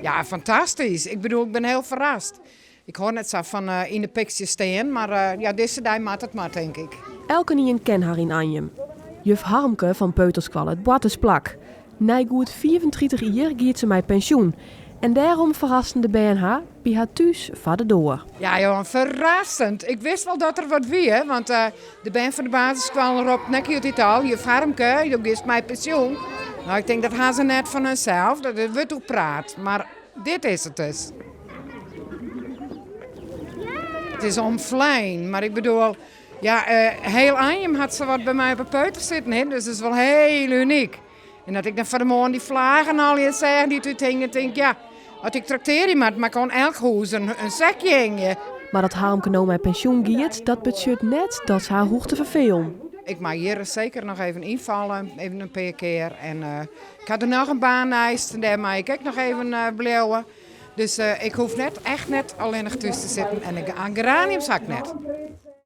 Ja, fantastisch. Ik bedoel, ik ben heel verrast. Ik hoor net zo van in de picture staan, maar ja, deze dag maakt het maar, denk ik. Elke nien ken haar in Anjem. Juf Harmke van Peuterskwal het Boates plak. Na goed 34 jaar giet ze met pensioen. En daarom verrasten de BNH bij haar thuis van de door. Ja, joh, verrassend. Ik wist wel dat er wat wie, want de band van de basisschool Rob Nekkie uit Italië, juf Harmke, die is mijn pensioen. Nou, ik denk dat gaan ze net van hunzelf, dat het wordt ook praat. Maar dit is het dus. Het is omvlein, maar ik bedoel, ja, heel Anjem had ze wat bij mij op een peuter zitten, hè? Dus het is wel heel uniek. En dat ik dan van de morgen die vlagen al je zeggen die toen hingen, denk ja, als ik trakteer iemand, maar kan elk huis een zakje hingen. Maar dat Harmke nou met pensioen giet, dat betekent net dat ze haar hoeft te vervelen. Ik mag hier zeker nog even invallen, even een paar keer. En ik had er nog een baan en daar mag ik ook nog even blijven. Dus ik hoef net, echt net alleen nog tussen te zitten en ik aan geranium zak net.